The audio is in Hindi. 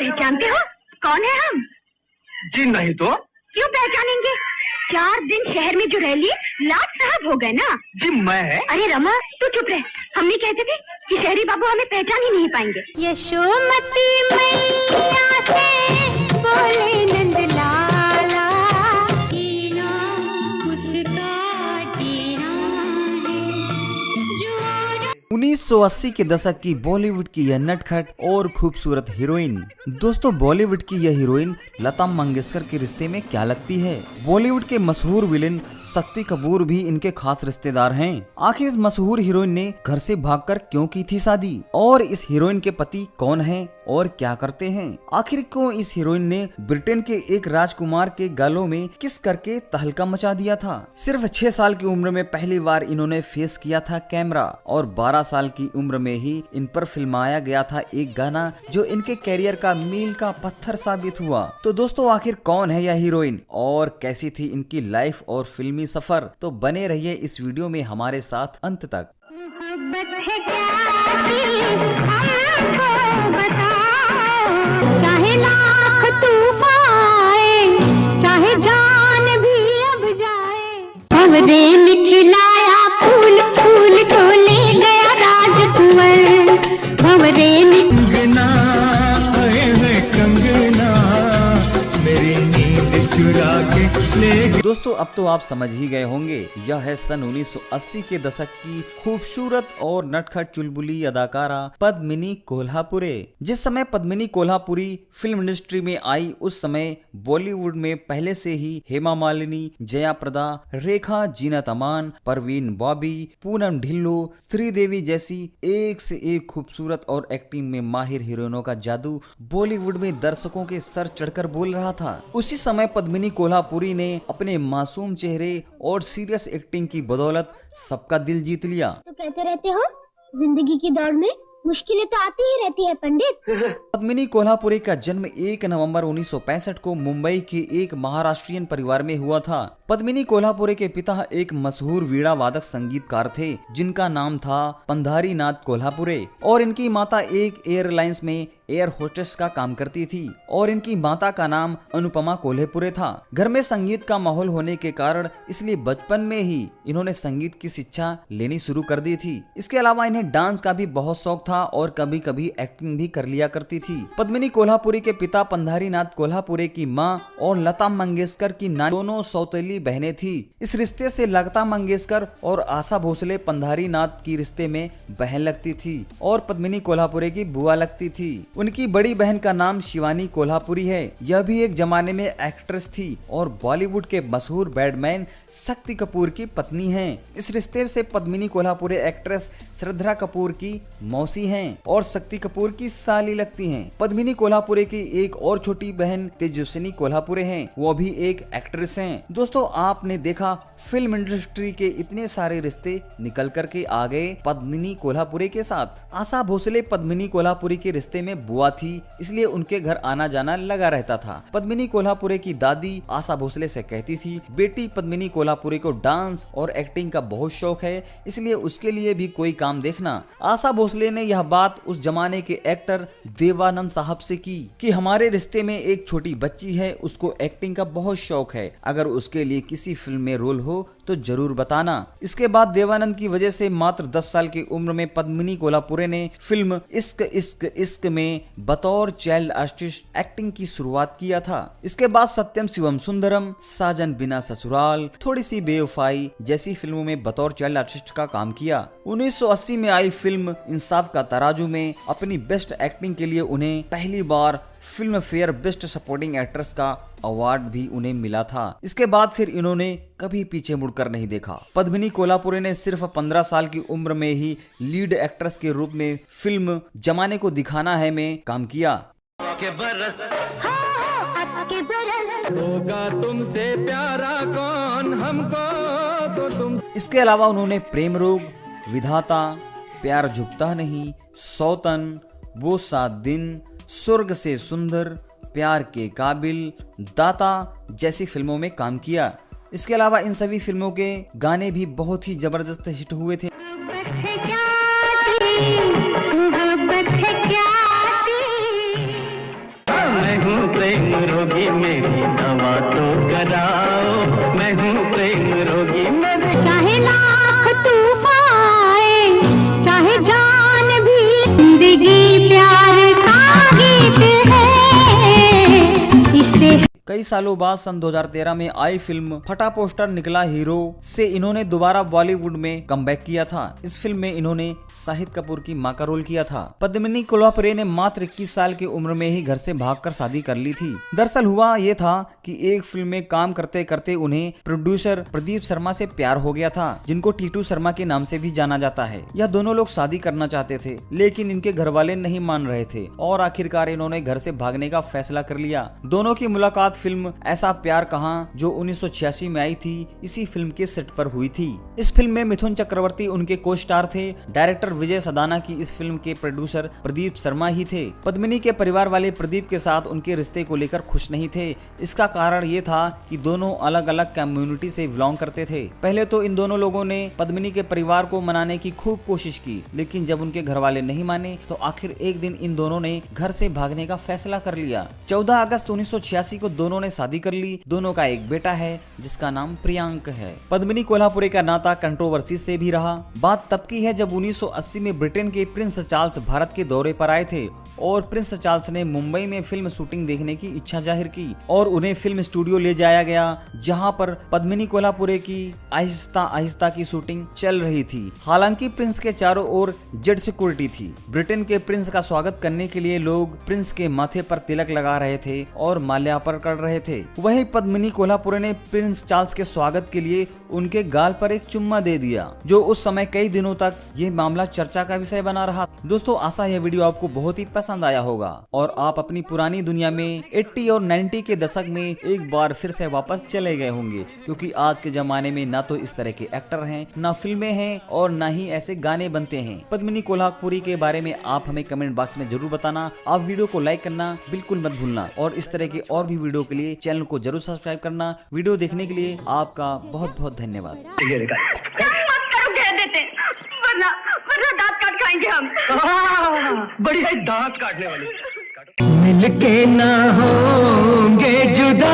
पहचानते हो कौन है हम? जी नहीं तो क्यों पहचानेंगे? 4 दिन शहर में जो रह लिए लाट साहब हो गए ना। जी मैं। अरे रमा तू चुप रह, हम नहीं कहते थे कि शहरी बाबू हमें पहचान ही नहीं पाएंगे। यशोमती मैया से बोले नंद लाला, कीना उसका कीना है जो 1980 के दशक की बॉलीवुड की यह नटखट और खूबसूरत हीरोइन। दोस्तों बॉलीवुड की यह हीरोइन लता मंगेशकर के रिश्ते में क्या लगती है? बॉलीवुड के मशहूर विलेन शक्ति कपूर भी इनके खास रिश्तेदार हैं। आखिर इस मशहूर हीरोइन ने घर से भागकर क्यों की थी शादी, और इस हीरोइन के पति कौन हैं और क्या करते हैं? आखिर क्यों इस हीरोइन ने ब्रिटेन के एक राजकुमार के गालों में किस करके तहलका मचा दिया था? सिर्फ 6 साल की उम्र में पहली बार इन्होंने फेस किया था कैमरा, और 12 साल की उम्र में ही इन पर फिल्माया गया था एक गाना जो इनके कैरियर का मील का पत्थर साबित हुआ। तो दोस्तों आखिर कौन है यह हीरोइन और कैसी थी इनकी लाइफ और फिल्मी सफर? तो बने रहिए इस वीडियो में हमारे साथ अंत तक। चाहे लाख तूफान आए, चाहे जान भी अब जाए, भंवरे में खिलाया फूल, फूल को ले गया राजकुंवर, भंवरे में कंगना आए हैं कंगना, मेरी नींद चुरा के ले। दोस्तों अब तो आप समझ ही गए होंगे, यह है सन 1980 के दशक की खूबसूरत और नटखट चुलबुली अदाकारा पद्मिनी कोल्हापुरे। जिस समय पद्मिनी कोल्हापुरी फिल्म इंडस्ट्री में आई उस समय बॉलीवुड में पहले से ही हेमा मालिनी, जया प्रदा, रेखा जीनत अमान, परवीन बॉबी, पूनम ढिल्लो, श्रीदेवी जैसी एक से एक खूबसूरत और एक्टिंग में माहिर हीरोइनों का जादू बॉलीवुड में दर्शकों के सर चढ़कर बोल रहा था। उसी समय पद्मिनी कोल्हापुरी ने अपने मासूम चेहरे और सीरियस एक्टिंग की बदौलत सबका दिल जीत लिया। तो कहते रहते हो जिंदगी की दौड़ में मुश्किलें तो आती ही रहती है पंडित। पद्मिनी कोल्हापुरी का जन्म 1 नवंबर 1965 को मुंबई के एक महाराष्ट्रियन परिवार में हुआ था। पद्मिनी कोल्हापुरी के पिता एक मशहूर वीणा वादक संगीतकार थे जिनका नाम था पंधारी नाथ कोल्हापुरे, और इनकी माता एक एयरलाइंस में एयर होस्टेस का काम करती थी और इनकी माता का नाम अनुपमा कोल्हापुरे था। घर में संगीत का माहौल होने के कारण इसलिए बचपन में ही इन्होंने संगीत की शिक्षा लेनी शुरू कर दी थी। इसके अलावा इन्हें डांस का भी बहुत शौक था और कभी कभी एक्टिंग भी कर लिया करती थी। पद्मिनी कोल्हापुरी के पिता पंधारी नाथ कोल्हापुरे की माँ और लता मंगेशकर की नानी दोनों सौतेली बहनें थी। इस रिश्ते से लता मंगेशकर और आशा भोसले पंधारी नाथ की रिश्ते में बहन लगती थी और पद्मिनी कोल्हापुरे की बुआ लगती थी। उनकी बड़ी बहन का नाम शिवानी कोल्हापुरी है। यह भी एक जमाने में एक्ट्रेस थी और बॉलीवुड के मशहूर बैडमैन शक्ति कपूर की पत्नी हैं। इस रिश्ते से पद्मिनी कोल्हापुरे एक्ट्रेस श्रद्धा कपूर की मौसी हैं और शक्ति कपूर की साली लगती हैं। पद्मिनी कोल्हापुरे की एक और छोटी बहन तेजस्विनी कोल्हापुरे हैं, वो भी एक एक्ट्रेस हैं। दोस्तों आपने देखा फिल्म इंडस्ट्री के इतने सारे रिश्ते निकल करके आ गए पद्मिनी कोल्हापुरे के साथ। आशा भोसले पद्मिनी कोल्हापुरी के रिश्ते में बुआ थी, इसलिए उनके घर आना जाना लगा रहता था। पद्मिनी कोल्हापुरे की दादी आशा भोसले से कहती थी, बेटी पद्मिनी कोल्हापुरे को डांस और एक्टिंग का बहुत शौक है, इसलिए उसके लिए भी कोई काम देखना। आशा भोसले ने यह बात उस जमाने के एक्टर देवानंद साहब से की कि हमारे रिश्ते में एक छोटी बच्ची है, उसको एक्टिंग का बहुत शौक है, अगर उसके लिए किसी फिल्म में रोल हो तो जरूर बताना। इसके बाद देवानंद की वजह से मात्र 10 साल की उम्र में पद्मिनी कोल्हापुरे ने फिल्म इश्क इश्क इश्क में बतौर चाइल्ड आर्टिस्ट एक्टिंग की शुरुआत किया था। इसके बाद सत्यम शिवम सुंदरम, साजन बिना ससुराल, थोड़ी सी बेवफाई जैसी फिल्मों में बतौर चाइल्ड आर्टिस्ट का काम किया। 1980 में आई फिल्म इंसाफ का तराजू में अपनी बेस्ट एक्टिंग के लिए उन्हें पहली बार Filmfare best supporting actress का अवार्ड भी उन्हें मिला था। इसके बाद फिर इन्होंने कभी पीछे मुड़कर नहीं देखा। पद्मिनी कोल्हापुरे ने सिर्फ 15 साल की उम्र में ही लीड एक्ट्रेस के रूप में फिल्म जमाने को दिखाना है में काम किया। होगा तुमसे प्यारा कौन, हमको तो तुम। इसके अलावा उन्होंने प्रेम रोग, विधाता, प्यार झुकता नहीं, सौतन, वो 7 दिन, स्वर्ग से सुंदर, प्यार के काबिल, दाता जैसी फिल्मों में काम किया। इसके अलावा इन सभी फिल्मों के गाने भी बहुत ही जबरदस्त हिट हुए थे। हूँ प्रेम रोगी, मेरी दवा तो कराओ। मैं हूँ प्रेम रोगी, मेरी चाहे लाख तूफान आए, चाहे जान भी, जिंदगी प्यार का गीत है, इसे कई सालों बाद सन 2013 में आई फिल्म फटा पोस्टर निकला हीरो से इन्होंने दोबारा बॉलीवुड में कमबैक किया था। इस फिल्म में इन्होंने शाहिद कपूर की मां का रोल किया था। पद्मिनी कोल्हापुरे ने मात्र 21 साल की उम्र में ही घर से भागकर शादी कर ली थी। दरअसल हुआ ये था कि एक फिल्म में काम करते करते उन्हें प्रोड्यूसर प्रदीप शर्मा से प्यार हो गया था, जिनको टीटू शर्मा के नाम से भी जाना जाता है। यह दोनों लोग शादी करना चाहते थे, लेकिन इनके घर वाले नहीं मान रहे थे और आखिरकार इन्होंने घर से भागने का फैसला कर लिया। दोनों की मुलाकात फिल्म ऐसा प्यार कहाँ, जो 1986 में आई थी, इसी फिल्म के सेट पर हुई थी। इस फिल्म में मिथुन चक्रवर्ती उनके को स्टार थे। डायरेक्टर विजय सदाना की इस फिल्म के प्रोड्यूसर प्रदीप शर्मा ही थे। पद्मिनी के परिवार वाले प्रदीप के साथ उनके रिश्ते को लेकर खुश नहीं थे। इसका कारण ये था कि दोनों अलग अलग कम्युनिटी से बिलोंग करते थे। पहले तो इन दोनों लोगों ने पद्मिनी के परिवार को मनाने की खूब कोशिश की, लेकिन जब उनके घर वाले नहीं माने तो आखिर एक दिन इन दोनों ने घर से भागने का फैसला कर लिया। 14 अगस्त 1986 को दोनों ने शादी कर ली। दोनों का एक बेटा है जिसका नाम प्रियांक है। पद्मिनी कोल्हापुरे का नाता कंट्रोवर्सी से भी रहा। बात तब की है जब 1980 में ब्रिटेन के प्रिंस चार्ल्स भारत के दौरे पर आए थे और प्रिंस चार्ल्स ने मुंबई में फिल्म शूटिंग देखने की इच्छा जाहिर की और उन्हें फिल्म स्टूडियो ले जाया गया, जहां पर पद्मिनी कोल्हापुरे की आहिस्ता आहिस्ता की शूटिंग चल रही थी। हालांकि प्रिंस के चारों ओर जेड सिक्योरिटी थी। ब्रिटेन के प्रिंस का स्वागत करने के लिए लोग प्रिंस के माथे पर तिलक लगा रहे थे और माल्यार्पण कर रहे थे। वहीं पद्मिनी कोल्हापुरे ने प्रिंस चार्ल्स के स्वागत के लिए उनके गाल पर एक चुम्मा दे दिया, जो उस समय कई दिनों तक ये मामला चर्चा का विषय बना रहा। दोस्तों, आशा यह वीडियो आपको बहुत ही पसंद आया होगा और आप अपनी पुरानी दुनिया में 80 और 90 के दशक में एक बार फिर से वापस चले गए होंगे, क्योंकि आज के जमाने में ना तो इस तरह के एक्टर हैं, ना फिल्में हैं और ना ही ऐसे गाने बनते हैं। पद्मिनी कोल्हापुरी के बारे में आप हमें कमेंट बॉक्स में जरूर बताना। आप वीडियो को लाइक करना बिल्कुल मत भूलना और इस तरह के और भी वीडियो के लिए चैनल को जरूर सब्सक्राइब करना। वीडियो देखने के लिए आपका बहुत बहुत धन्यवाद। मत करो, कह देते हैं, वरना दांत काट खाएंगे हम। बढ़िया दांत काटने वाली। मिलके ना होंगे जुदा।